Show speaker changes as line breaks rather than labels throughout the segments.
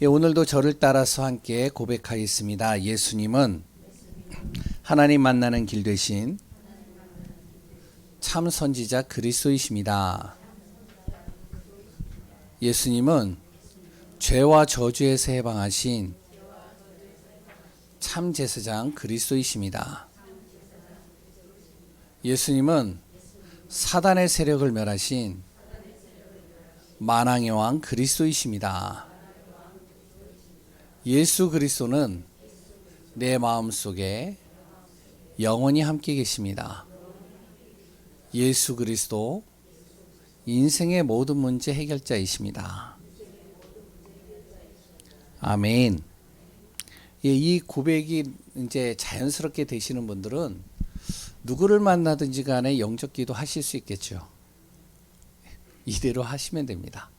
예, 오늘도 저를 따라서 함께 고백하겠습니다. 예수님은 하나님 만나는 길 되신 참 선지자 그리스도이십니다. 예수님은 죄와 저주에서 해방하신 참 제사장 그리스도이십니다. 예수님은 사단의 세력을 멸하신 만왕의 왕 그리스도이십니다. 예수 그리스도는 내 마음속에 영원히 함께 계십니다. 예수 그리스도 인생의 모든 문제 해결자이십니다. 아멘. 예, 이 고백이 이제 자연스럽게 되시는 분들은 누구를 만나든지 간에 영적 기도 하실 수 있겠죠. 이대로 하시면 됩니다.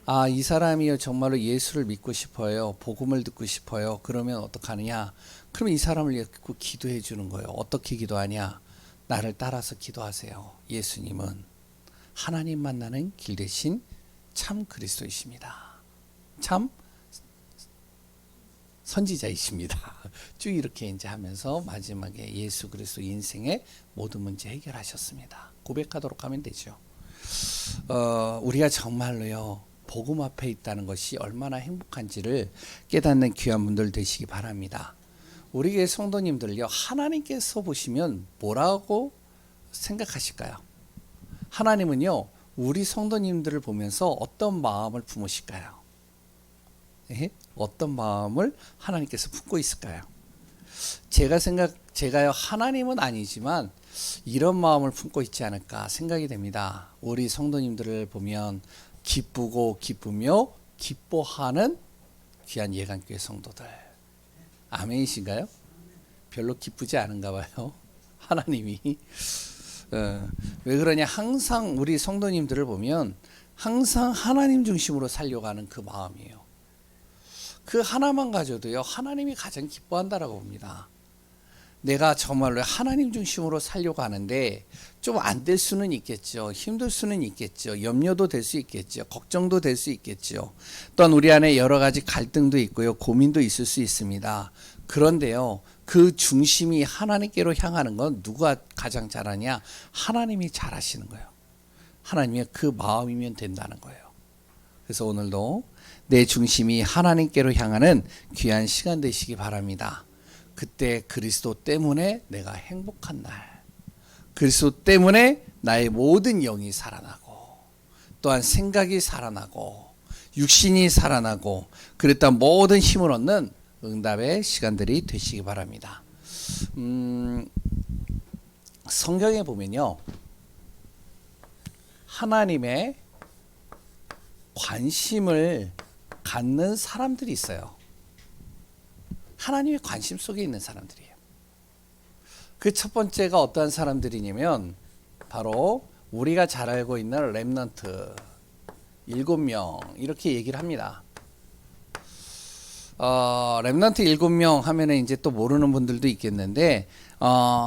아, 이 사람이요 정말로 예수를 믿고 싶어요. 복음을 듣고 싶어요. 그러면 어떡하느냐? 그러면 이 사람을 기도해 주는 거예요. 어떻게 기도하냐? 나를 따라서 기도하세요. 예수님은 하나님 만나는 길 대신 참 그리스도이십니다. 참 선지자이십니다. 쭉 이렇게 이제 하면서 마지막에 예수 그리스도 인생의 모든 문제 해결하셨습니다. 고백하도록 하면 되죠. 우리가 정말로요 복음 앞에 있다는 것이 얼마나 행복한지를 깨닫는 귀한 분들 되시기 바랍니다. 우리 교회 성도님들요 하나님께서 보시면 뭐라고 생각하실까요? 하나님은요 우리 성도님들을 보면서 어떤 마음을 품으실까요? 예? 어떤 마음을 하나님께서 품고 있을까요? 제가요 하나님은 아니지만 이런 마음을 품고 있지 않을까 생각이 됩니다. 우리 성도님들을 보면 기쁘고 기쁘며 기뻐하는 귀한 예강교회 성도들. 아멘이신가요? 별로 기쁘지 않은가 봐요. 하나님이. 왜 그러냐? 항상 우리 성도님들을 보면 항상 하나님 중심으로 살려고 하는 그 마음이에요. 그 하나만 가져도요 하나님이 가장 기뻐한다라고 봅니다. 내가 정말로 하나님 중심으로 살려고 하는데 좀 안 될 수는 있겠죠. 힘들 수는 있겠죠. 염려도 될 수 있겠죠. 걱정도 될 수 있겠죠. 또한 우리 안에 여러 가지 갈등도 있고요. 고민도 있을 수 있습니다. 그런데요. 그 중심이 하나님께로 향하는 건 누가 가장 잘하냐? 하나님이 잘하시는 거예요. 하나님의 그 마음이면 된다는 거예요. 그래서 오늘도 내 중심이 하나님께로 향하는 귀한 시간 되시기 바랍니다. 그때 그리스도 때문에 내가 행복한 날, 그리스도 때문에 나의 모든 영이 살아나고 또한 생각이 살아나고 육신이 살아나고 그랬다 모든 힘을 얻는 응답의 시간들이 되시기 바랍니다. 성경에 보면요 하나님의 관심을 갖는 사람들이 있어요. 하나님의 관심 속에 있는 사람들이에요. 그 첫 번째가 어떠한 사람들이냐면 바로 우리가 잘 알고 있는 렘넌트 7명 이렇게 얘기를 합니다. 렘넌트 7명 하면은 이제 또 모르는 분들도 있겠는데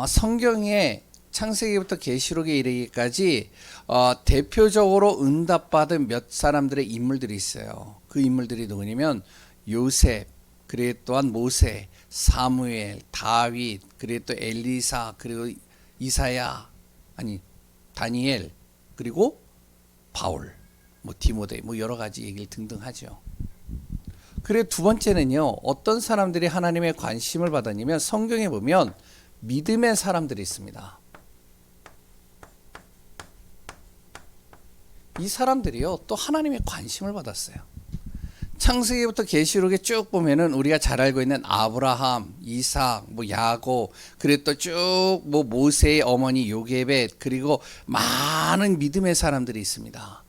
성경에 창세기부터 계시록에 이르기까지 대표적으로 응답받은 몇 사람들의 인물들이 있어요. 그 인물들이 누구냐면 요셉, 그리고 또한 모세, 사무엘, 다윗, 그리고 또 엘리사, 그리고 이사야, 다니엘, 그리고 바울, 디모데, 여러 가지 얘기를 등등 하죠. 그리고 두 번째는요, 어떤 사람들이 하나님의 관심을 받았냐면 성경에 보면 믿음의 사람들이 있습니다. 이 사람들이요, 또 하나님의 관심을 받았어요. 창세기부터 계시록에 쭉 보면은 우리가 잘 알고 있는 아브라함, 이삭, 야곱, 그리고 또 쭉 모세의 어머니 요게벳, 그리고 많은 믿음의 사람들이 있습니다.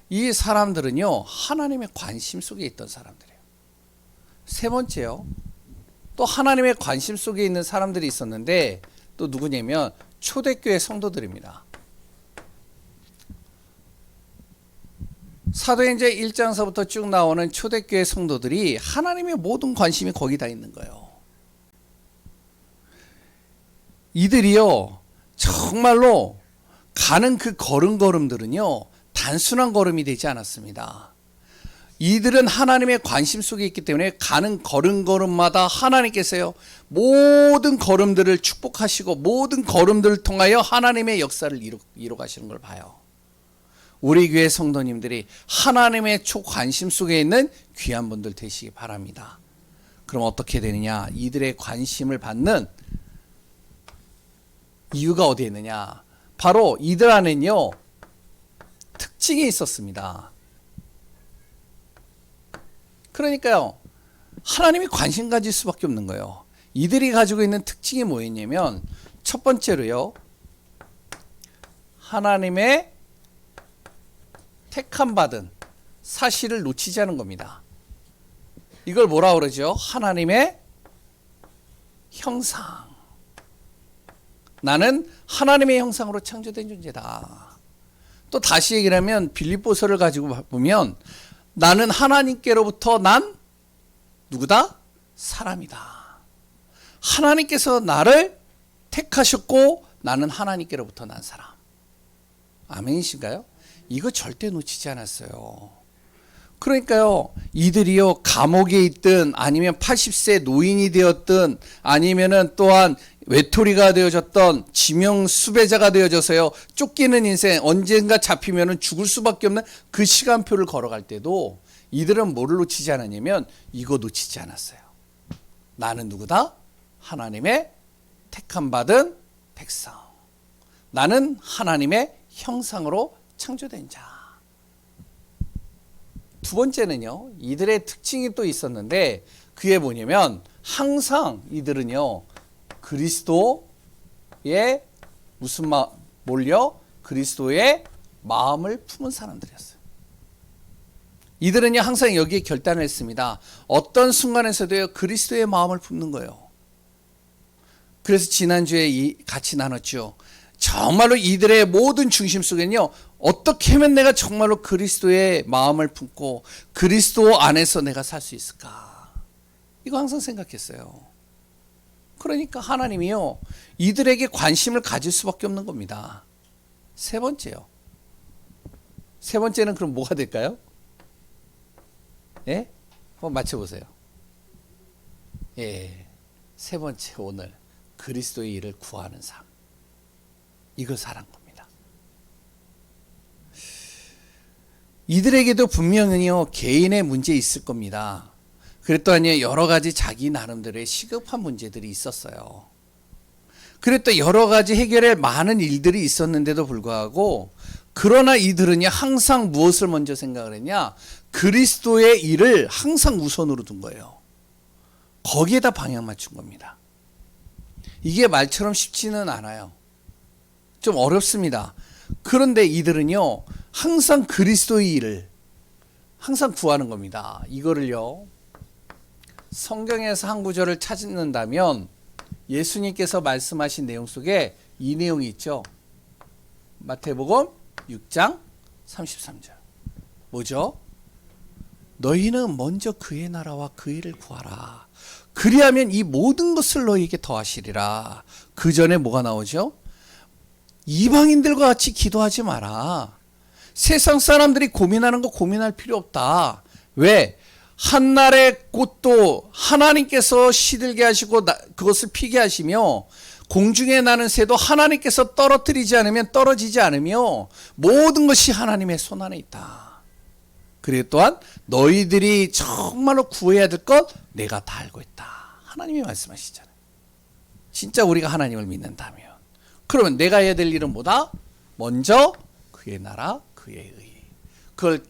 이 사람들은요 하나님의 관심 속에 있던 사람들이에요. 세 번째요, 또 하나님의 관심 속에 있는 사람들이 있었는데 또 누구냐면 초대교회 성도들입니다. 사도행전 1장서부터 쭉 나오는 초대교회 성도들이 하나님의 모든 관심이 거기다 있는 거예요. 이들이요 정말로 가는 그 걸음걸음들은요 단순한 걸음이 되지 않았습니다. 이들은 하나님의 관심 속에 있기 때문에 가는 걸음걸음마다 하나님께서요 모든 걸음들을 축복하시고 모든 걸음들을 통하여 하나님의 역사를 이뤄 가시는 걸 봐요. 우리 교회 성도님들이 하나님의 초관심 속에 있는 귀한 분들 되시기 바랍니다. 그럼 어떻게 되느냐? 이들의 관심을 받는 이유가 어디에 있느냐? 바로 이들 안에는요 특징이 있었습니다. 그러니까요 하나님이 관심 가질 수밖에 없는 거예요. 이들이 가지고 있는 특징이 뭐였냐면 첫 번째로요 하나님의 택함 받은 사실을 놓치지 않은 겁니다. 이걸 뭐라 그러죠? 하나님의 형상. 나는 하나님의 형상으로 창조된 존재다. 또 다시 얘기를 하면 빌립보서를 가지고 보면 나는 하나님께로부터 난 누구다? 사람이다. 하나님께서 나를 택하셨고 나는 하나님께로부터 난 사람. 아멘이신가요? 이거 절대 놓치지 않았어요. 그러니까요 이들이요 감옥에 있든 아니면 80세 노인이 되었든 아니면은 또한 외톨이가 되어졌던 지명 수배자가 되어져서요 쫓기는 인생 언젠가 잡히면은 죽을 수밖에 없는 그 시간표를 걸어갈 때도 이들은 뭐를 놓치지 않았냐면 이거 놓치지 않았어요. 나는 누구다? 하나님의 택함 받은 백성. 나는 하나님의 형상으로 창조된 자. 두 번째는요 이들의 특징이 또 있었는데 그게 뭐냐면 항상 이들은요 그리스도의 그리스도의 마음을 품은 사람들이었어요. 이들은요 항상 여기에 결단을 했습니다. 어떤 순간에서도요 그리스도의 마음을 품는 거예요. 그래서 지난주에 같이 나눴죠. 정말로 이들의 모든 중심 속에는요 어떻게 하면 내가 정말로 그리스도의 마음을 품고 그리스도 안에서 내가 살 수 있을까? 이거 항상 생각했어요. 그러니까 하나님이요 이들에게 관심을 가질 수밖에 없는 겁니다. 세 번째요. 세 번째는 그럼 뭐가 될까요? 예? 한번 맞춰보세요. 예. 세 번째 오늘 그리스도의 일을 구하는 삶. 이걸 사는 겁니다. 이들에게도 분명히요 개인의 문제 있을 겁니다. 그랬더니 여러 가지 자기 나름대로의 시급한 문제들이 있었어요. 그랬더니 여러 가지 해결할 많은 일들이 있었는데도 불구하고 그러나 이들은요 항상 무엇을 먼저 생각을 했냐? 그리스도의 일을 항상 우선으로 둔 거예요. 거기에다 방향 맞춘 겁니다. 이게 말처럼 쉽지는 않아요. 좀 어렵습니다. 그런데 이들은요 항상 그리스도의 일을 항상 구하는 겁니다. 이거를요 성경에서 한 구절을 찾는다면 예수님께서 말씀하신 내용 속에 이 내용이 있죠. 마태복음 6장 33절 뭐죠? 너희는 먼저 그의 나라와 그 일을 구하라. 그리하면 이 모든 것을 너희에게 더하시리라. 그 전에 뭐가 나오죠? 이방인들과 같이 기도하지 마라. 세상 사람들이 고민하는 거 고민할 필요 없다. 왜? 한날의 꽃도 하나님께서 시들게 하시고 그것을 피게 하시며 공중에 나는 새도 하나님께서 떨어뜨리지 않으면 떨어지지 않으며 모든 것이 하나님의 손 안에 있다. 그리고 또한 너희들이 정말로 구해야 될 것 내가 다 알고 있다. 하나님이 말씀하시잖아요. 진짜 우리가 하나님을 믿는다면 그러면 내가 해야 될 일은 뭐다? 먼저 그의 나라 그의 의. 그걸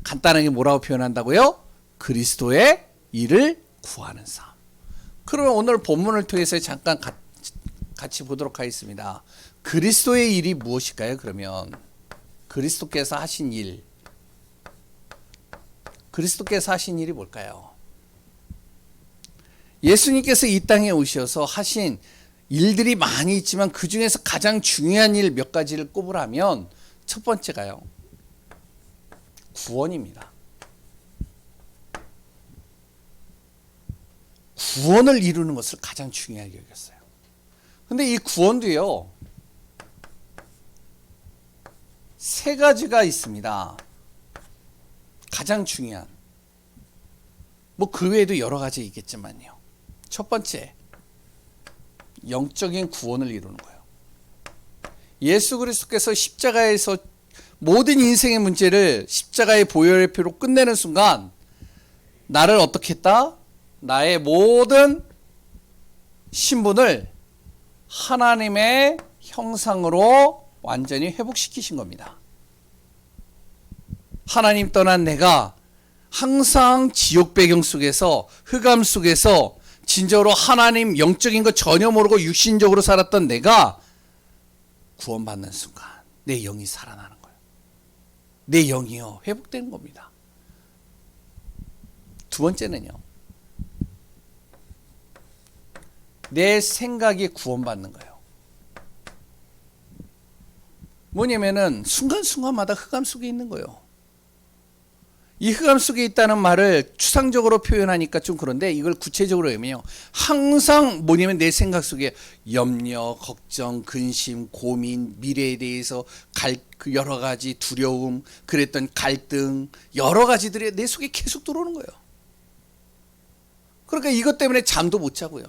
간단하게 뭐라고 표현한다고요? 그리스도의 일을 구하는 삶. 그러면 오늘 본문을 통해서 잠깐 같이 보도록 하겠습니다. 그리스도의 일이 무엇일까요? 그러면 그리스도께서 하신 일. 그리스도께서 하신 일이 뭘까요? 예수님께서 이 땅에 오셔서 하신 일들이 많이 있지만 그 중에서 가장 중요한 일 몇 가지를 꼽으라면 첫 번째가요. 구원입니다. 구원을 이루는 것을 가장 중요하게 여겼어요. 근데 이 구원도요. 세 가지가 있습니다. 가장 중요한. 뭐 그 외에도 여러 가지 있겠지만요. 첫 번째, 영적인 구원을 이루는 거예요. 예수 그리스도께서 십자가에서 모든 인생의 문제를 십자가의 보혈의 피로 끝내는 순간 나를 어떻게 했다? 나의 모든 신분을 하나님의 형상으로 완전히 회복시키신 겁니다. 하나님 떠난 내가 항상 지옥 배경 속에서 흑암 속에서 진정으로 하나님 영적인 거 전혀 모르고 육신적으로 살았던 내가 구원받는 순간 내 영이 살아나는 거예요. 내 영이요 회복되는 겁니다. 두 번째는요, 내 생각이 구원받는 거예요. 뭐냐면은 순간순간마다 흑암 속에 있는 거예요. 이 흑암 속에 있다는 말을 추상적으로 표현하니까 좀 그런데 이걸 구체적으로 하면요, 항상 뭐냐면 내 생각 속에 염려, 걱정, 근심, 고민, 미래에 대해서 여러 가지 두려움, 그랬던 갈등, 여러 가지들이 내 속에 계속 들어오는 거예요. 그러니까 이것 때문에 잠도 못 자고요,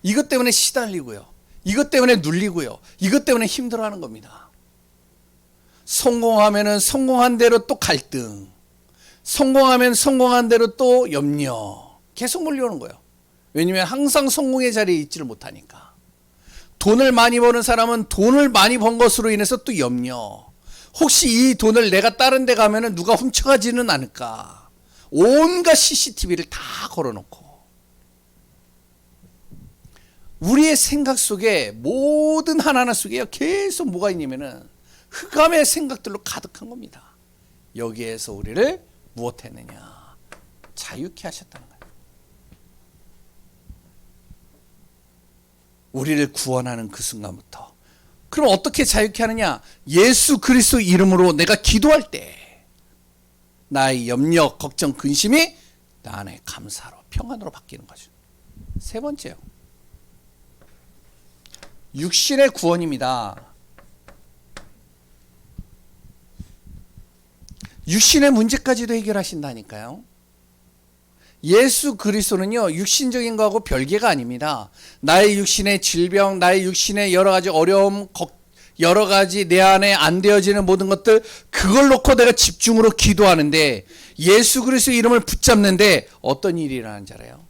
이것 때문에 시달리고요, 이것 때문에 눌리고요, 이것 때문에 힘들어하는 겁니다. 성공하면은 성공한 대로 또 갈등, 성공하면 성공한 대로 또 염려, 계속 몰려오는 거예요. 왜냐하면 항상 성공의 자리에 있지를 못하니까. 돈을 많이 버는 사람은 돈을 많이 번 것으로 인해서 또 염려, 혹시 이 돈을 내가 다른 데 가면은 누가 훔쳐가지는 않을까, 온갖 CCTV를 다 걸어놓고 우리의 생각 속에 모든 하나하나 속에 계속 뭐가 있냐면은 흑암의 생각들로 가득한 겁니다. 여기에서 우리를 무엇했느냐? 자유케 하셨다는 거예요. 우리를 구원하는 그 순간부터. 그럼 어떻게 자유케 하느냐? 예수 그리스도 이름으로 내가 기도할 때 나의 염려, 걱정, 근심이 나 안에 감사로, 평안으로 바뀌는 거죠. 세 번째요, 육신의 구원입니다. 육신의 문제까지도 해결하신다니까요. 예수 그리스도는요, 육신적인 거하고 별개가 아닙니다. 나의 육신의 질병, 나의 육신의 여러 가지 어려움, 여러 가지 내 안에 안 되어지는 모든 것들, 그걸 놓고 내가 집중으로 기도하는데, 예수 그리스도 이름을 붙잡는데 어떤 일이 일어나는 줄 알아요?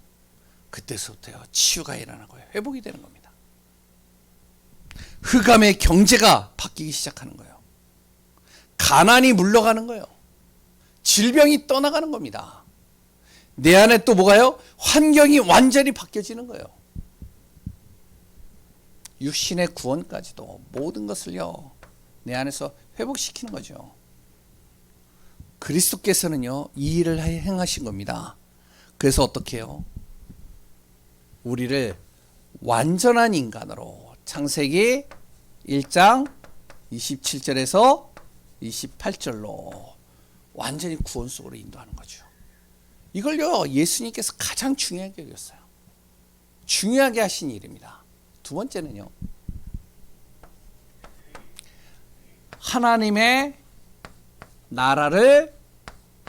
그때서부터요, 치유가 일어나는 거예요. 회복이 되는 겁니다. 흑암의 경제가 바뀌기 시작하는 거예요. 가난이 물러가는 거예요. 질병이 떠나가는 겁니다. 내 안에 또 뭐가요? 환경이 완전히 바뀌어지는 거예요. 육신의 구원까지도 모든 것을요, 내 안에서 회복시키는 거죠. 그리스도께서는요, 이 일을 행하신 겁니다. 그래서 어떻게 해요? 우리를 완전한 인간으로, 창세기 1장 27절에서 28절로 완전히 구원 속으로 인도하는 거죠. 이걸요, 예수님께서 가장 중요하게 여겼어요. 중요하게 하신 일입니다. 두 번째는요, 하나님의 나라를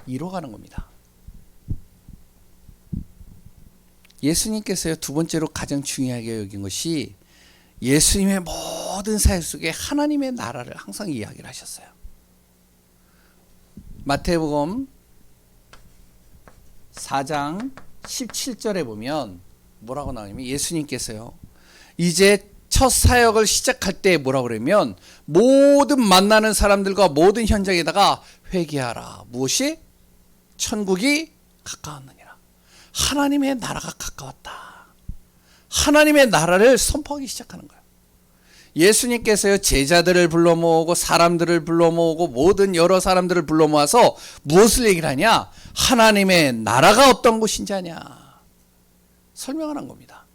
이뤄가는 겁니다. 예수님께서요, 두 번째로 가장 중요하게 여긴 것이 예수님의 모든 사역 속에 하나님의 나라를 항상 이야기를 하셨어요. 마태복음 4장 17절에 보면 뭐라고 나오냐면, 예수님께서요, 이제 첫 사역을 시작할 때 뭐라고 그러면, 모든 만나는 사람들과 모든 현장에다가 회개하라. 무엇이? 천국이 가까웠느니라. 하나님의 나라가 가까웠다. 하나님의 나라를 선포하기 시작하는 거예요. 예수님께서요, 제자들을 불러 모으고 사람들을 불러 모으고 모든 여러 사람들을 불러 모아서 무엇을 얘기를 하냐? 하나님의 나라가 어떤 곳인지 아냐? 설명을 한 겁니다.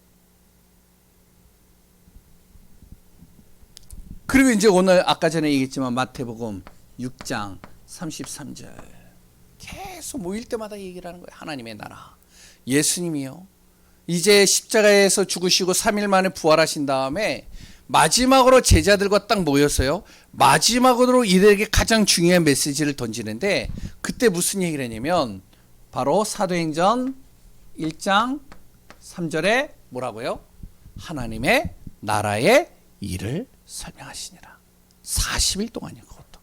그리고 이제 오늘 아까 전에 얘기했지만 마태복음 6장 33절 계속 모일 때마다 얘기를 하는 거예요. 하나님의 나라. 예수님이요, 이제 십자가에서 죽으시고 3일 만에 부활하신 다음에 마지막으로 제자들과 딱 모였어요. 마지막으로 이들에게 가장 중요한 메시지를 던지는데, 그때 무슨 얘기를 했냐면, 바로 사도행전 1장 3절에 뭐라고요? 하나님의 나라의 일을 설명하시니라. 40일 동안이요, 그것도.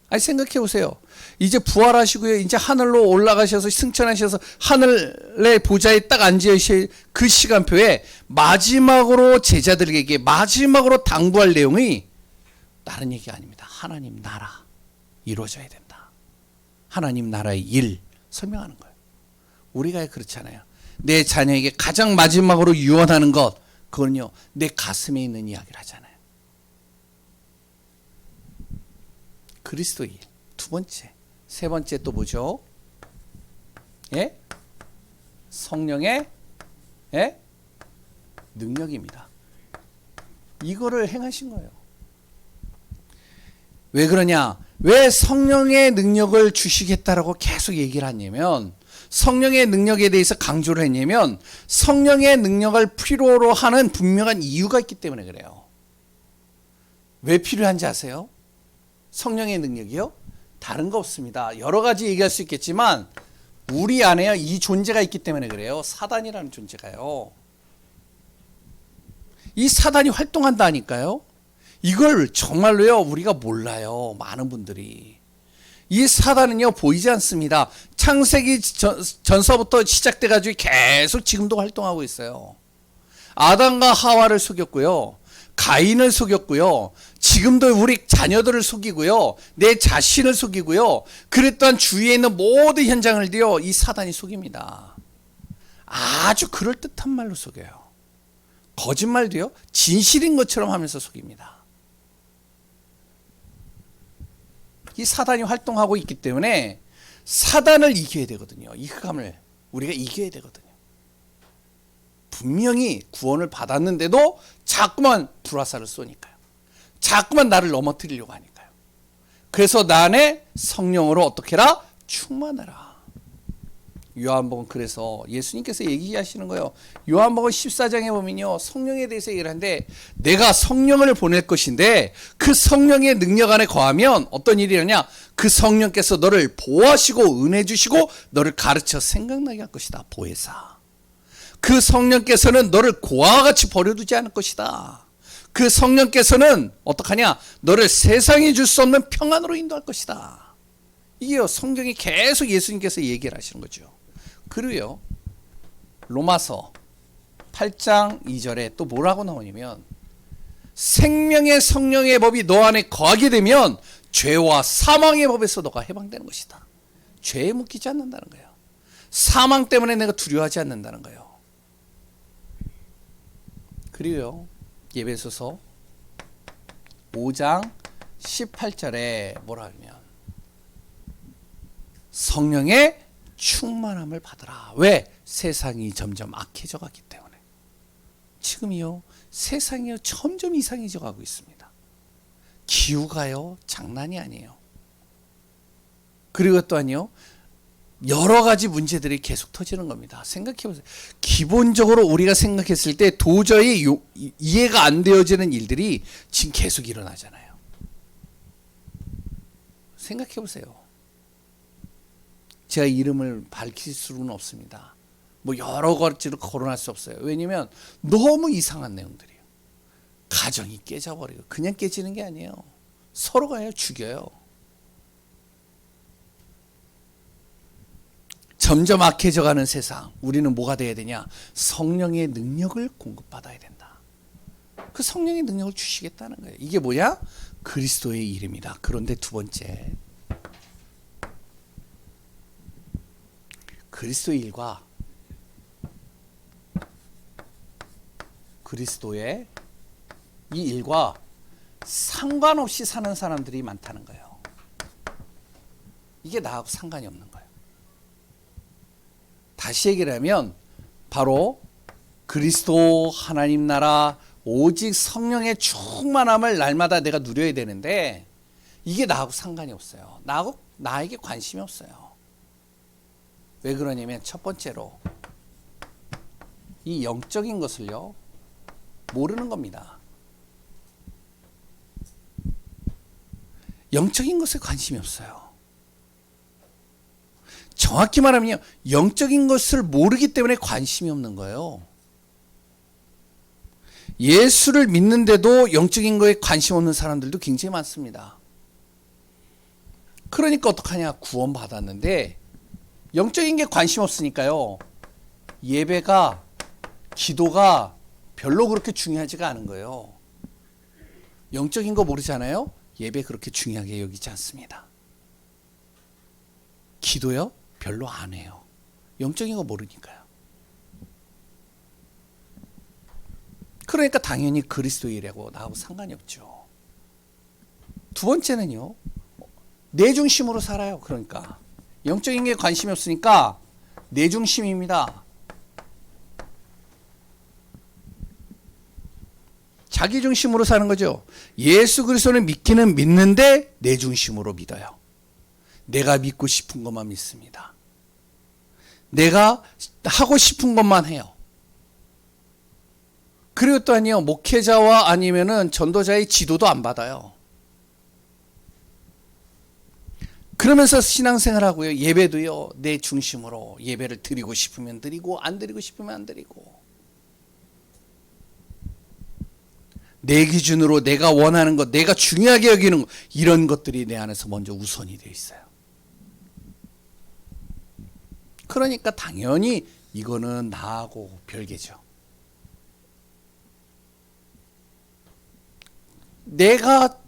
아니, 생각해 보세요. 이제 부활하시고요. 이제 하늘로 올라가셔서 승천하셔서 하늘의 보좌에 딱 앉으실 그 시간표에 마지막으로 제자들에게 마지막으로 당부할 내용이 다른 얘기가 아닙니다. 하나님 나라 이루어져야 된다. 하나님 나라의 일 설명하는 거예요. 우리가 그렇잖아요. 내 자녀에게 가장 마지막으로 유언하는 것, 그건요, 내 가슴에 있는 이야기를 하잖아요. 그리스도의 일. 두 번째. 세 번째 또 뭐죠? 예? 성령의 능력입니다. 이거를 행하신 거예요. 왜 그러냐? 왜 성령의 능력을 주시겠다라고 계속 얘기를 하냐면, 성령의 능력에 대해서 강조를 했냐면, 성령의 능력을 필요로 하는 분명한 이유가 있기 때문에 그래요. 왜 필요한지 아세요? 성령의 능력이요? 다른 거 없습니다. 여러 가지 얘기할 수 있겠지만 우리 안에요, 이 존재가 있기 때문에 그래요. 사단이라는 존재가요. 이 사단이 활동한다니까요. 이걸 정말로요, 우리가 몰라요. 많은 분들이. 이 사단은요, 보이지 않습니다. 창세기 전서부터 시작돼가지고 계속 지금도 활동하고 있어요. 아담과 하와를 속였고요. 가인을 속였고요. 지금도 우리 자녀들을 속이고요. 내 자신을 속이고요. 그랬던 주위에 있는 모든 현장을요, 이 사단이 속입니다. 아주 그럴듯한 말로 속여요. 거짓말도요, 진실인 것처럼 하면서 속입니다. 이 사단이 활동하고 있기 때문에 사단을 이겨야 되거든요. 이 흑암을 우리가 이겨야 되거든요. 분명히 구원을 받았는데도 자꾸만 불화살을 쏘니까요. 자꾸만 나를 넘어뜨리려고 하니까요. 그래서 나 안에 성령으로 어떻게 해라? 충만해라. 요한복음, 그래서 예수님께서 얘기하시는 거예요. 요한복음 14장에 보면요, 성령에 대해서 얘기를 하는데, 내가 성령을 보낼 것인데 그 성령의 능력 안에 거하면 어떤 일이 일어나냐? 그 성령께서 너를 보호하시고 은혜 주시고 너를 가르쳐 생각나게 할 것이다. 보혜사. 그 성령께서는 너를 고아와 같이 버려두지 않을 것이다. 그 성령께서는 어떡하냐? 너를 세상이 줄 수 없는 평안으로 인도할 것이다. 이게요, 성경이 계속 예수님께서 얘기를 하시는 거죠. 그리고요, 로마서 8장 2절에 또 뭐라고 나오냐면, 생명의 성령의 법이 너 안에 거하게 되면 죄와 사망의 법에서 너가 해방되는 것이다. 죄에 묶이지 않는다는 거예요. 사망 때문에 내가 두려워하지 않는다는 거예요. 그리고요, 에베소서 5장 18절에 뭐라 하면, 성령의 충만함을 받으라. 왜? 세상이 점점 악해져 가기 때문에. 지금이요, 세상이요, 점점 이상해져 가고 있습니다. 기후가요, 장난이 아니에요. 그리고 또한요, 여러 가지 문제들이 계속 터지는 겁니다. 생각해 보세요. 기본적으로 우리가 생각했을 때 도저히 이해가 안 되어지는 일들이 지금 계속 일어나잖아요. 생각해 보세요. 제가 이름을 밝힐 수는 없습니다. 뭐 여러 가지로 거론할 수 없어요. 왜냐면 너무 이상한 내용들이에요. 가정이 깨져버리고, 그냥 깨지는 게 아니에요. 서로가요, 죽여요. 점점 악해져가는 세상, 우리는 뭐가 돼야 되냐? 성령의 능력을 공급받아야 된다. 그 성령의 능력을 주시겠다는 거예요. 이게 뭐냐? 그리스도의 일입니다. 그런데 두 번째, 그리스도의 일과 그리스도의 이 일과 상관없이 사는 사람들이 많다는 거예요. 이게 나하고 상관이 없는 거예요. 다시 얘기를 하면 바로 그리스도 하나님 나라, 오직 성령의 충만함을 날마다 내가 누려야 되는데, 이게 나하고 상관이 없어요. 나에게 관심이 없어요. 왜 그러냐면, 첫 번째로 이 영적인 것을요, 모르는 겁니다. 영적인 것에 관심이 없어요. 정확히 말하면요, 영적인 것을 모르기 때문에 관심이 없는 거예요. 예수를 믿는데도 영적인 거에 관심 없는 사람들도 굉장히 많습니다. 그러니까 어떡하냐, 구원 받았는데 영적인 게 관심 없으니까요, 예배가, 기도가 별로 그렇게 중요하지가 않은 거예요. 영적인 거 모르잖아요. 예배 그렇게 중요하게 여기지 않습니다. 기도요? 별로 안 해요. 영적인 거 모르니까요. 그러니까 당연히 그리스도인이라고 나하고 상관이 없죠. 두 번째는요, 내 중심으로 살아요. 그러니까 영적인 게 관심이 없으니까 내 중심입니다. 자기 중심으로 사는 거죠. 예수 그리스도는 믿기는 믿는데 내 중심으로 믿어요. 내가 믿고 싶은 것만 믿습니다. 내가 하고 싶은 것만 해요. 그리고 또 아니요, 목회자와 아니면은 전도자의 지도도 안 받아요. 그러면서 신앙생활 하고요, 예배도요, 내 중심으로 예배를 드리고 싶으면 드리고 안 드리고 싶으면 안 드리고, 내 기준으로 내가 원하는 것, 내가 중요하게 여기는 것, 이런 것들이 내 안에서 먼저 우선이 되어 있어요. 그러니까 당연히 이거는 나하고 별개죠. 내가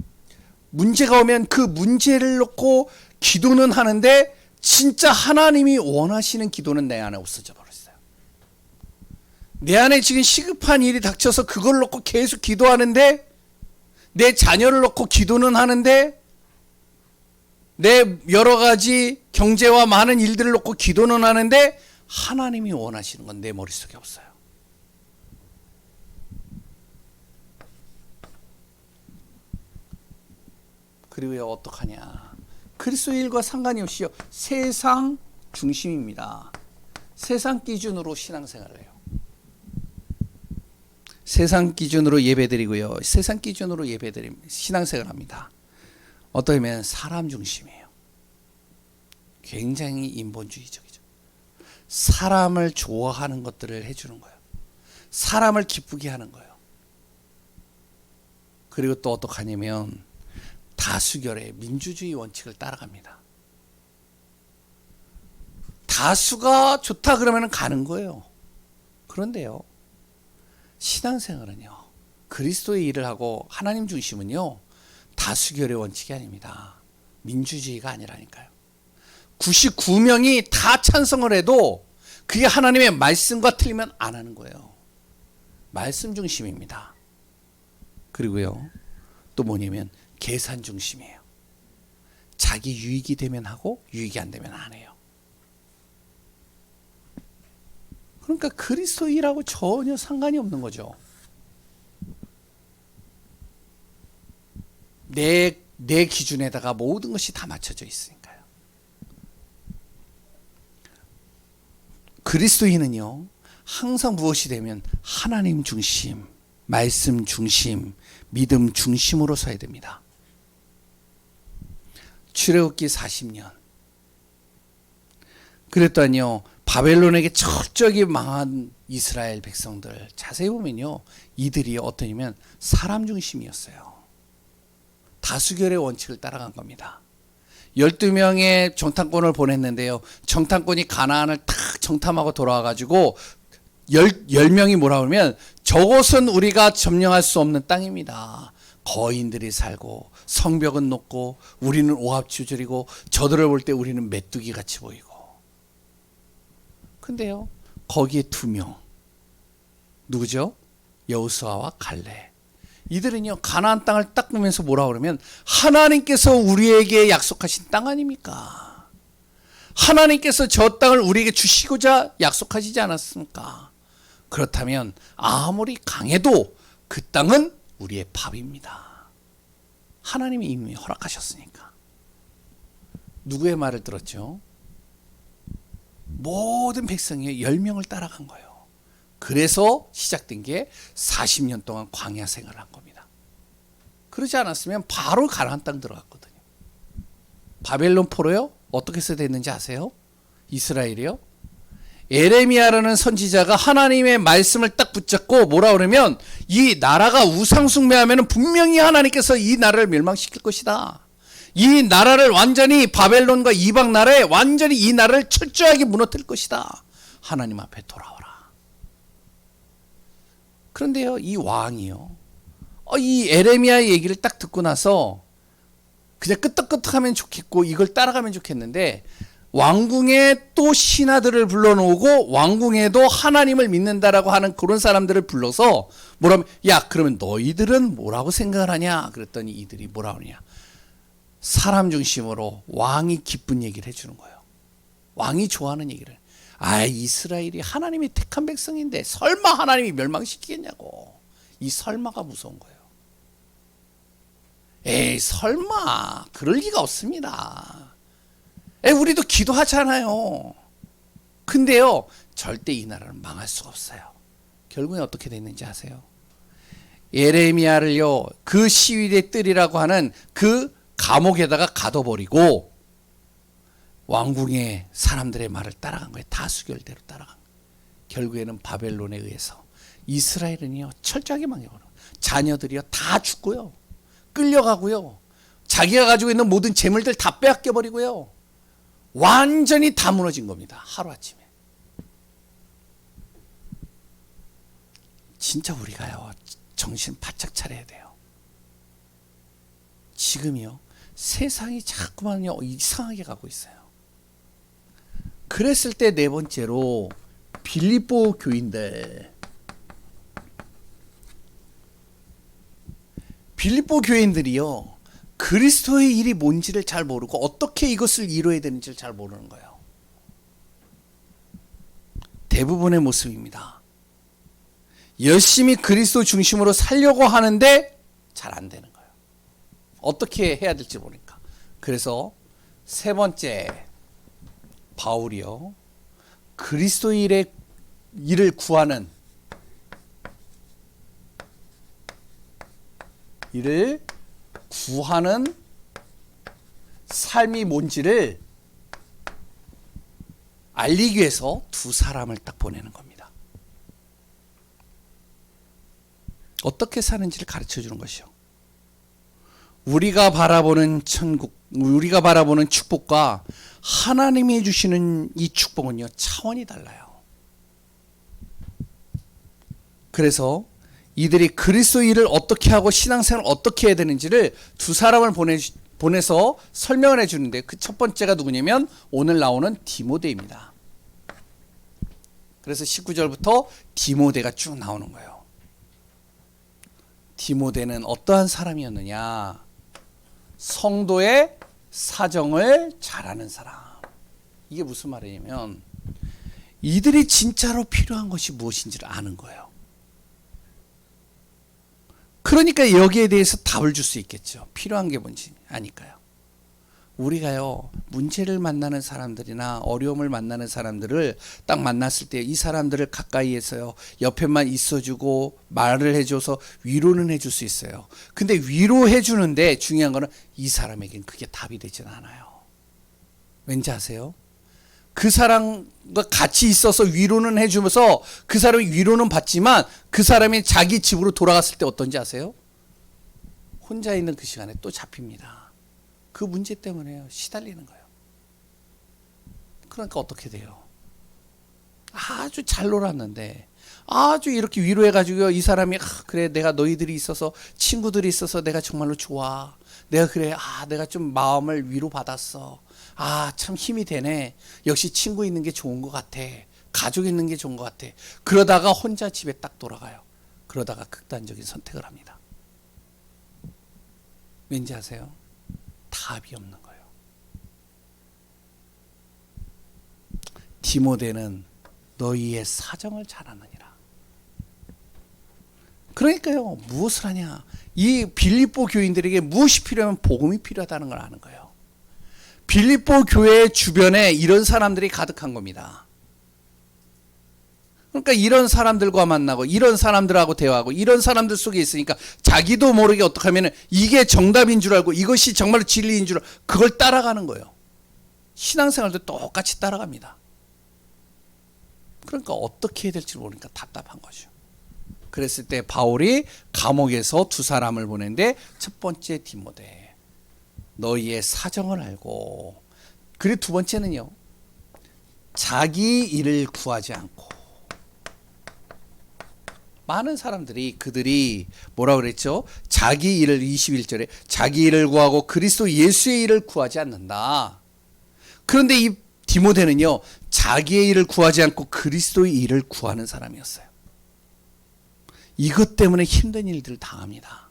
문제가 오면 그 문제를 놓고 기도는 하는데 진짜 하나님이 원하시는 기도는 내 안에 없어져 버렸어요. 내 안에 지금 시급한 일이 닥쳐서 그걸 놓고 계속 기도하는데, 내 자녀를 놓고 기도는 하는데, 내 여러 가지 경제와 많은 일들을 놓고 기도는 하는데 하나님이 원하시는 건 내 머릿속에 없어요. 그리고요, 어떡하냐, 그리스도인과 상관이 없이요, 세상 중심입니다. 세상 기준으로 신앙생활을 해요. 세상 기준으로 예배드리고요, 세상 기준으로 예배드리면 신앙생활을 합니다. 어떠면 사람 중심이에요. 굉장히 인본주의적이죠. 사람을 좋아하는 것들을 해주는 거예요. 사람을 기쁘게 하는 거예요. 그리고 또 어떡하냐면 다수결의 민주주의 원칙을 따라갑니다. 다수가 좋다 그러면 가는 거예요. 그런데요, 신앙생활은요, 그리스도의 일을 하고 하나님 중심은요, 다수결의 원칙이 아닙니다. 민주주의가 아니라니까요. 99명이 다 찬성을 해도 그게 하나님의 말씀과 틀리면 안 하는 거예요. 말씀 중심입니다. 그리고요, 또 뭐냐면 계산 중심이에요. 자기 유익이 되면 하고 유익이 안 되면 안 해요. 그러니까 그리스도인하고 전혀 상관이 없는 거죠. 내 기준에다가 모든 것이 다 맞춰져 있으니까요. 그리스도인은요, 항상 무엇이 되면 하나님 중심, 말씀 중심, 믿음 중심으로 서야 됩니다. 출애굽기 40년. 그랬더니요, 바벨론에게 철저하게 망한 이스라엘 백성들 자세히 보면요, 이들이 어떠냐면 사람 중심이었어요. 다수결의 원칙을 따라간 겁니다. 12명의 정탐꾼을 보냈는데요, 정탐꾼이 가나안을 탁 정탐하고 돌아와가지고 10명이 뭐라 그러면 저곳은 우리가 점령할 수 없는 땅입니다. 거인들이 살고 성벽은 높고 우리는 오합지졸이고 저들을 볼 때 우리는 메뚜기 같이 보이고. 근데요, 거기에 2명, 누구죠? 여호수아와 갈렙. 이들은요, 가나안 땅을 딱 보면서 뭐라 그러면 하나님께서 우리에게 약속하신 땅 아닙니까? 하나님께서 저 땅을 우리에게 주시고자 약속하시지 않았습니까? 그렇다면 아무리 강해도 그 땅은 우리의 밥입니다. 하나님이 이미 허락하셨으니까. 누구의 말을 들었죠? 모든 백성이 10명을 따라간 거예요. 그래서 시작된 게 40년 동안 광야 생활을 한 겁니다. 그러지 않았으면 바로 가나안 땅 들어갔거든요. 바벨론 포로요? 어떻게 됐는지 아세요? 이스라엘이요? 에레미야라는 선지자가 하나님의 말씀을 딱 붙잡고 뭐라 그러면 이 나라가 우상숭배하면 분명히 하나님께서 이 나라를 멸망시킬 것이다. 이 나라를 완전히 바벨론과 이방 나라에 완전히 이 나라를 철저하게 무너뜨릴 것이다. 하나님 앞에 돌아오라. 그런데요, 이 왕이요, 이 에레미야의 얘기를 딱 듣고 나서 그냥 끄떡끄떡하면 좋겠고 이걸 따라가면 좋겠는데, 왕궁에 또 신하들을 불러놓고 왕궁에도 하나님을 믿는다라고 하는 그런 사람들을 불러서 뭐라면, 야, 그러면 너희들은 뭐라고 생각을 하냐? 그랬더니 이들이 뭐라 하느냐? 사람 중심으로 왕이 기쁜 얘기를 해주는 거예요. 왕이 좋아하는 얘기를. 이스라엘이 하나님이 택한 백성인데 설마 하나님이 멸망시키겠냐고. 이 설마가 무서운 거예요. 에이, 설마 그럴 리가 없습니다. 우리도 기도하잖아요. 근데요, 절대 이 나라는 망할 수가 없어요. 결국에 어떻게 됐는지 아세요? 예레미야를요, 그 시위대 뜰이라고 하는 그 감옥에다가 가둬버리고 왕궁의 사람들의 말을 따라간 거예요. 다수결대로 따라간 거예요. 결국에는 바벨론에 의해서 이스라엘은요, 철저하게 망해버려요. 자녀들이요, 다 죽고요, 끌려가고요, 자기가 가지고 있는 모든 재물들 다 빼앗겨버리고요, 완전히 다 무너진 겁니다. 하루아침에. 진짜 우리가요, 정신 바짝 차려야 돼요. 지금이요, 세상이 자꾸만요 이상하게 가고 있어요. 그랬을 때 네 번째로 빌립보 교인들. 빌립보 교인들이요, 그리스도의 일이 뭔지를 잘 모르고 어떻게 이것을 이루어야 되는지를 잘 모르는 거예요. 대부분의 모습입니다. 열심히 그리스도 중심으로 살려고 하는데 잘 안 되는 거예요. 어떻게 해야 될지 모르니까. 그래서 세 번째, 바울이요, 그리스도의 일을 구하는, 이를 구하는 삶이 뭔지를 알리기 위해서 두 사람을 딱 보내는 겁니다. 어떻게 사는지를 가르쳐 주는 것이요. 우리가 바라보는 천국, 우리가 바라보는 축복과 하나님이 주시는 이 축복은요, 차원이 달라요. 그래서 이들이 그리스도 일을 어떻게 하고 신앙생활을 어떻게 해야 되는지를 두 사람을 보내서 설명을 해주는데, 그 첫 번째가 누구냐면 오늘 나오는 디모데입니다. 그래서 19절부터 디모데가 쭉 나오는 거예요. 디모데는 어떠한 사람이었느냐? 성도의 사정을 잘 아는 사람. 이게 무슨 말이냐면 이들이 진짜로 필요한 것이 무엇인지를 아는 거예요. 그러니까 여기에 대해서 답을 줄 수 있겠죠. 필요한 게 뭔지 아니까요. 우리가요, 문제를 만나는 사람들이나 어려움을 만나는 사람들을 딱 만났을 때 이 사람들을 가까이에서요, 옆에만 있어주고 말을 해줘서 위로는 해줄 수 있어요. 근데 위로해 주는데 중요한 거는 이 사람에겐 그게 답이 되진 않아요. 왠지 아세요? 그 사람과 같이 있어서 위로는 해주면서 그 사람이 위로는 받지만 그 사람이 자기 집으로 돌아갔을 때 어떤지 아세요? 혼자 있는 그 시간에 또 잡힙니다. 그 문제 때문에 시달리는 거예요. 그러니까 어떻게 돼요? 아주 잘 놀았는데 아주 이렇게 위로해가지고 이 사람이 그래, 내가 너희들이 있어서, 친구들이 있어서 내가 정말로 좋아. 내가 그래, 내가 좀 마음을 위로받았어. 참 힘이 되네. 역시 친구 있는 게 좋은 것 같아. 가족 있는 게 좋은 것 같아. 그러다가 혼자 집에 딱 돌아가요. 그러다가 극단적인 선택을 합니다. 왠지 아세요? 답이 없는 거예요. 디모데는 너희의 사정을 잘 아느니라. 그러니까요, 무엇을 하냐? 이 빌립보 교인들에게 무엇이 필요하면 복음이 필요하다는 걸 아는 거예요. 빌립보 교회 주변에 이런 사람들이 가득한 겁니다. 그러니까 이런 사람들과 만나고 이런 사람들하고 대화하고 이런 사람들 속에 있으니까 자기도 모르게 어떻게 하면 이게 정답인 줄 알고 이것이 정말로 진리인 줄 알고 그걸 따라가는 거예요. 신앙생활도 똑같이 따라갑니다. 그러니까 어떻게 해야 될지 모르니까 답답한 거죠. 그랬을 때 바울이 감옥에서 두 사람을 보낸데, 첫 번째 디모데, 너희의 사정을 알고, 그리고 두 번째는요, 자기 일을 구하지 않고. 많은 사람들이 그들이 뭐라 그랬죠? 자기 일을 21절에 자기 일을 구하고 그리스도 예수의 일을 구하지 않는다. 그런데 이 디모데는요, 자기의 일을 구하지 않고 그리스도의 일을 구하는 사람이었어요. 이것 때문에 힘든 일들을 당합니다.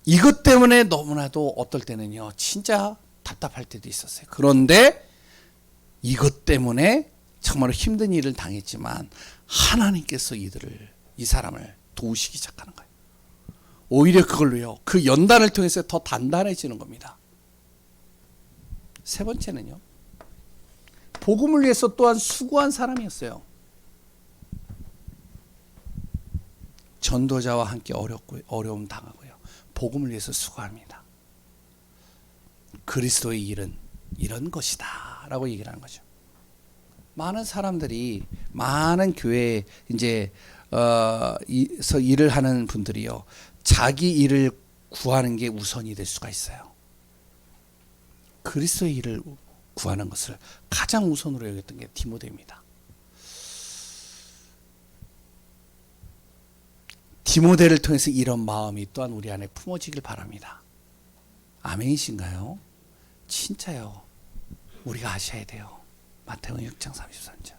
이것 때문에 너무나도 어떨 때는요, 진짜 답답할 때도 있었어요. 그런데 이것 때문에 정말 힘든 일을 당했지만 하나님께서 이 사람을 도우시기 시작하는 거예요. 오히려 그걸로요, 그 연단을 통해서 더 단단해지는 겁니다. 세 번째는요, 복음을 위해서 또한 수고한 사람이었어요. 전도자와 함께 어려움 당하고요, 복음을 위해서 수고합니다. 그리스도의 일은 이런 것이다 라고 얘기를 하는 거죠. 많은 사람들이, 많은 교회에 이제 일을 하는 분들이요, 자기 일을 구하는 게 우선이 될 수가 있어요. 그리스도의 일을 구하는 것을 가장 우선으로 여겼던 게 디모데입니다. 디모데를 통해서 이런 마음이 또한 우리 안에 품어지길 바랍니다. 아멘이신가요? 진짜요. 우리가 아셔야 돼요. 마태복음 6장 33절.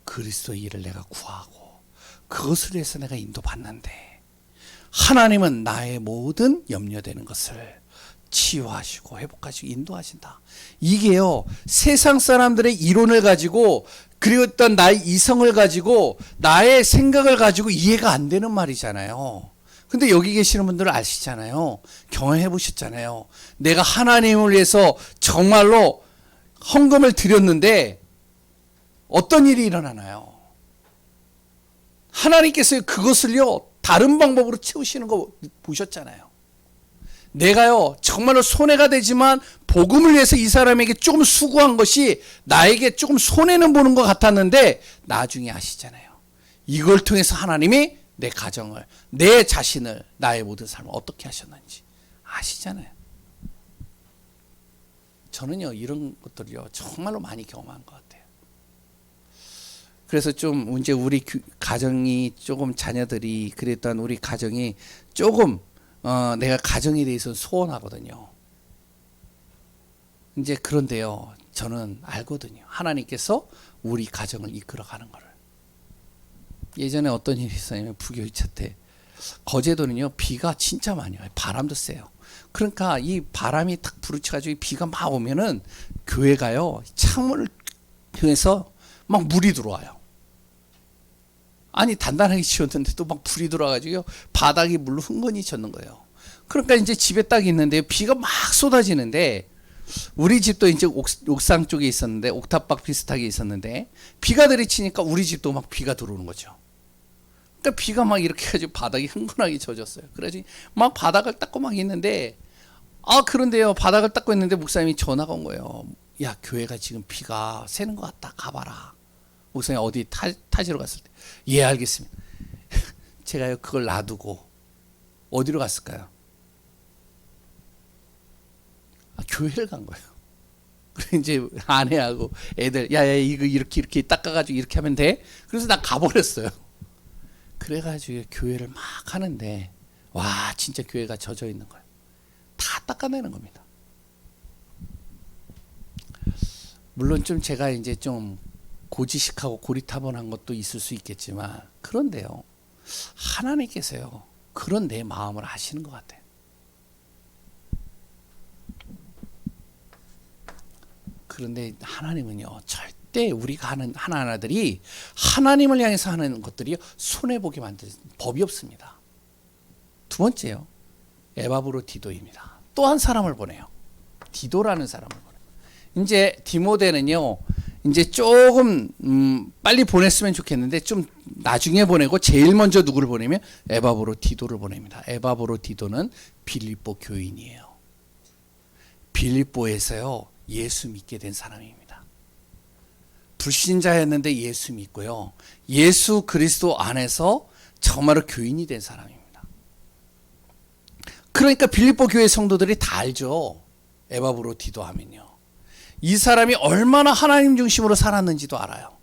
그리스도의 일을 내가 구하고 그것을 위해서 내가 인도받는데, 하나님은 나의 모든 염려되는 것을 치유하시고 회복하시고 인도하신다. 이게요, 세상 사람들의 이론을 가지고, 그리고 어떤 나의 이성을 가지고, 나의 생각을 가지고 이해가 안 되는 말이잖아요. 근데 여기 계시는 분들은 아시잖아요. 경험해 보셨잖아요. 내가 하나님을 위해서 정말로 헌금을 드렸는데 어떤 일이 일어나나요? 하나님께서 그것을요, 다른 방법으로 채우시는 거 보셨잖아요. 내가요, 정말로 손해가 되지만 복음을 위해서 이 사람에게 조금 수고한 것이 나에게 조금 손해는 보는 것 같았는데, 나중에 아시잖아요. 이걸 통해서 하나님이 내 가정을, 내 자신을, 나의 모든 삶을 어떻게 하셨는지 아시잖아요. 저는요, 이런 것들이요, 정말로 많이 경험한 것 같아요. 그래서 좀 이제 우리 가정이 조금, 자녀들이 그랬던 우리 가정이 조금 내가 가정에 대해서 소원하거든요. 이제 그런데요, 저는 알거든요. 하나님께서 우리 가정을 이끌어가는 거를. 예전에 어떤 일이 있었냐면, 부교 2차 때 거제도는요, 비가 진짜 많이 와요. 바람도 세요. 그러니까 이 바람이 탁 부딪혀가지고 비가 막 오면은 교회가요, 창문을 통해서 막 물이 들어와요. 아니, 단단하게 지었는데도 막 불이 들어와가지고 바닥이 물로 흥건히 젖는 거예요. 그러니까 이제 집에 딱 있는데 비가 막 쏟아지는데, 우리 집도 이제 옥상 쪽에 있었는데, 옥탑방 비슷하게 있었는데, 비가 들이치니까 우리 집도 막 비가 들어오는 거죠. 그러니까 비가 막 이렇게 해가지고 바닥이 흥건하게 젖었어요. 그래가지고 막 바닥을 닦고 막 있는데, 그런데요, 바닥을 닦고 있는데 목사님이 전화가 온 거예요. 야, 교회가 지금 비가 새는 것 같다, 가봐라. 목사님 어디 타지러 갔을 때, 예, 알겠습니다. 제가요, 그걸 놔두고 어디로 갔을까요? 교회를 간 거예요. 그래서 이제 아내하고 애들, 야, 이거 이렇게 닦아가지고 이렇게 하면 돼? 그래서 나 가버렸어요. 그래가지고 교회를 막 하는데, 와, 진짜 교회가 젖어 있는 거예요. 다 닦아내는 겁니다. 물론 좀 제가 이제 좀 고지식하고 고리타분한 것도 있을 수 있겠지만, 그런데요, 하나님께서요, 그런 내 마음을 아시는 것 같아요. 그런데 하나님은요, 절대 우리가 하는 하나하나들이 하나님을 향해서 하는 것들이 손해보게 만드는 법이 없습니다. 두 번째요, 에바브로디도입니다. 또 한 사람을 보내요. 디도라는 사람을 보내요. 이제 디모데는요, 이제 조금 빨리 보냈으면 좋겠는데 좀 나중에 보내고, 제일 먼저 누구를 보내면 에바브로디도를 보냅니다. 에바브로디도는 빌립보 교인이에요. 빌립보에서요, 예수 믿게 된 사람입니다. 불신자였는데 예수 믿고요. 예수 그리스도 안에서 정말로 교인이 된 사람입니다. 그러니까 빌립보 교회 성도들이 다 알죠. 에바브로디도 하면요. 이 사람이 얼마나 하나님 중심으로 살았는지도 알아요.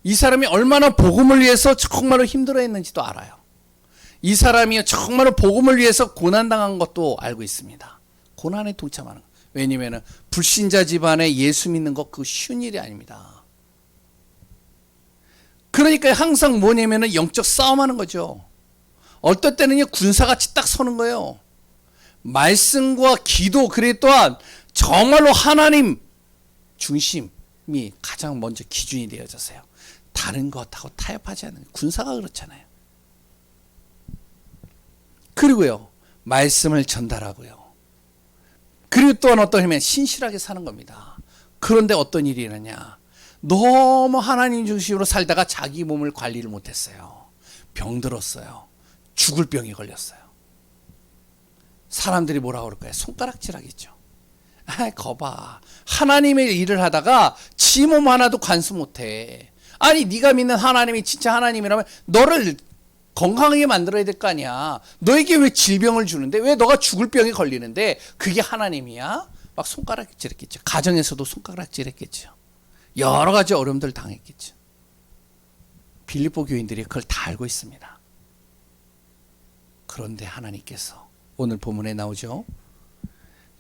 이 사람이 얼마나 복음을 위해서 정말로 힘들어했는지도 알아요. 이 사람이 정말로 복음을 위해서 고난당한 것도 알고 있습니다. 고난에 동참하는 거. 왜냐하면 불신자 집안에 예수 믿는 거 그거 쉬운 일이 아닙니다. 그러니까 항상 뭐냐면 영적 싸움하는 거죠. 어떨 때는요 군사같이 딱 서는 거예요. 말씀과 기도 그래 또한 정말로 하나님 중심이 가장 먼저 기준이 되어졌어요. 다른 것하고 타협하지 않는 군사가 그렇잖아요. 그리고요 말씀을 전달하고요. 그리고 또한 어떤 힘에 신실하게 사는 겁니다. 그런데 어떤 일이 일어나냐. 너무 하나님 중심으로 살다가 자기 몸을 관리를 못했어요. 병들었어요. 죽을 병이 걸렸어요. 사람들이 뭐라고 그럴까요? 손가락질하겠죠. 거봐. 하나님의 일을 하다가 지 몸 하나도 관수 못해. 아니 네가 믿는 하나님이 진짜 하나님이라면 너를 건강하게 만들어야 될 거 아니야. 너에게 왜 질병을 주는데 왜 너가 죽을 병이 걸리는데 그게 하나님이야? 막 손가락질했겠죠. 가정에서도 손가락질했겠죠. 여러 가지 어려움들 당했겠죠. 빌립보 교인들이 그걸 다 알고 있습니다. 그런데 하나님께서 오늘 본문에 나오죠.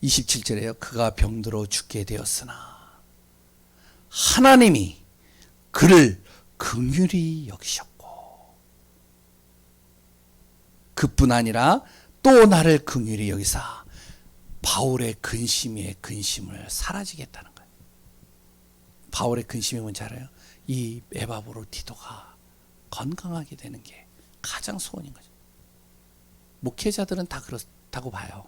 27절에요. 그가 병들어 죽게 되었으나 하나님이 그를 긍휼히 여기셨고 그뿐 아니라 또 나를 긍휼히 여기사 바울의 근심의 근심을 사라지겠다는 거예요. 바울의 근심이 뭔지 알아요? 이 에바브로디도가 건강하게 되는 게 가장 소원인 거죠. 목회자들은 다 그렇다고 봐요.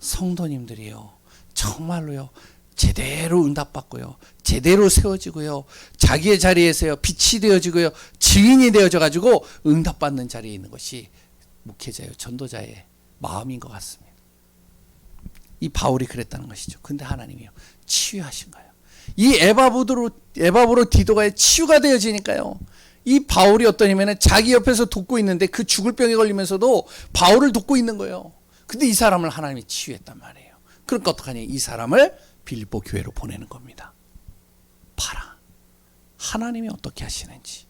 성도님들이요 정말로요 제대로 응답받고요 제대로 세워지고요 자기의 자리에서요 빛이 되어지고요 증인이 되어져 가지고 응답받는 자리에 있는 것이 목회자요 전도자의 마음인 것 같습니다. 이 바울이 그랬다는 것이죠. 근데 하나님이요 치유하신 거예요. 이 에바브로디도가 치유가 되어지니까요 이 바울이 어떠냐면 자기 옆에서 돕고 있는데 그 죽을 병에 걸리면서도 바울을 돕고 있는 거예요. 근데 이 사람을 하나님이 치유했단 말이에요. 그러니까 어떡하냐. 이 사람을 빌립보 교회로 보내는 겁니다. 봐라. 하나님이 어떻게 하시는지.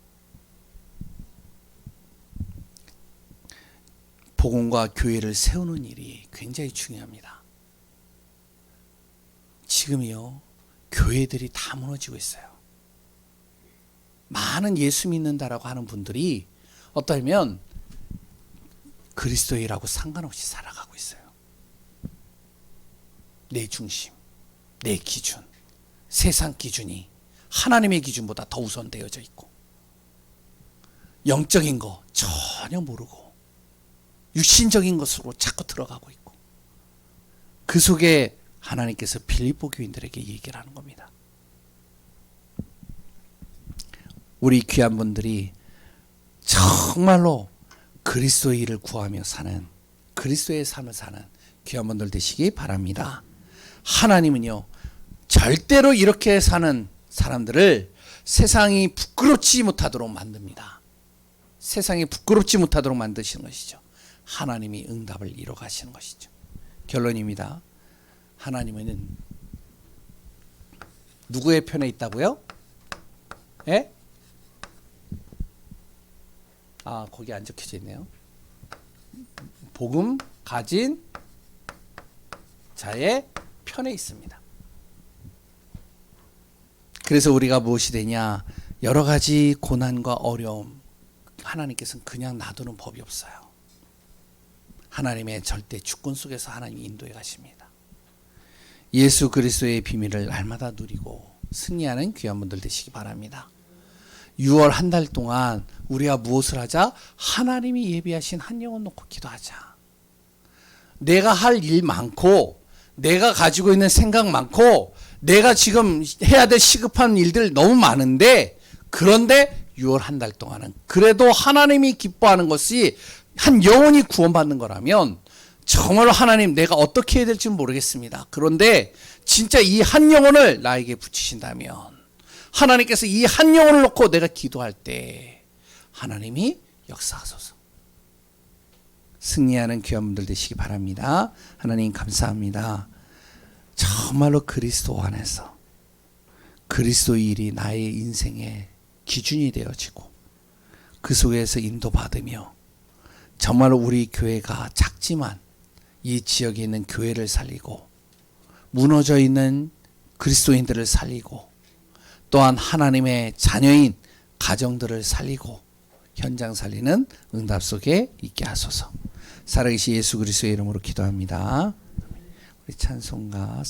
복음과 교회를 세우는 일이 굉장히 중요합니다. 지금이요. 교회들이 다 무너지고 있어요. 많은 예수 믿는다라고 하는 분들이 어떠면 그리스도인이라고 상관없이 살아가고 있어요. 내 중심, 내 기준, 세상 기준이 하나님의 기준보다 더 우선되어져 있고 영적인 거 전혀 모르고 육신적인 것으로 자꾸 들어가고 있고 그 속에 하나님께서 빌립보 교인들에게 얘기를 하는 겁니다. 우리 귀한 분들이 정말로 그리스도의 일을 구하며 사는 그리스도의 삶을 사는 귀한 분들 되시기 바랍니다. 하나님은요 절대로 이렇게 사는 사람들을 세상이 부끄럽지 못하도록 만듭니다. 세상이 부끄럽지 못하도록 만드시는 것이죠. 하나님이 응답을 이뤄 가시는 것이죠. 결론입니다. 하나님은 누구의 편에 있다고요? 예? 거기 안 적혀져 있네요. 복음 가진 자의 편에 있습니다. 그래서 우리가 무엇이 되냐? 여러 가지 고난과 어려움 하나님께서는 그냥 놔두는 법이 없어요. 하나님의 절대 주권 속에서 하나님이 인도해 가십니다. 예수 그리스도의 비밀을 날마다 누리고 승리하는 귀한 분들 되시기 바랍니다. 6월 한 달 동안 우리가 무엇을 하자? 하나님이 예비하신 한 영혼 놓고 기도하자. 내가 할 일 많고 내가 가지고 있는 생각 많고 내가 지금 해야 될 시급한 일들 너무 많은데 그런데 6월 한 달 동안은 그래도 하나님이 기뻐하는 것이 한 영혼이 구원받는 거라면 정말로 하나님 내가 어떻게 해야 될지 모르겠습니다. 그런데 진짜 이 한 영혼을 나에게 붙이신다면 하나님께서 이 한 영혼을 놓고 내가 기도할 때 하나님이 역사하소서. 승리하는 귀한 분들 되시기 바랍니다. 하나님 감사합니다. 정말로 그리스도 안에서 그리스도의 일이 나의 인생의 기준이 되어지고 그 속에서 인도받으며 정말로 우리 교회가 작지만 이 지역에 있는 교회를 살리고 무너져 있는 그리스도인들을 살리고 또한 하나님의 자녀인 가정들을 살리고 현장 살리는 응답 속에 있게 하소서. 살아계신 예수 그리스도의 이름으로 기도합니다. 우리 찬송가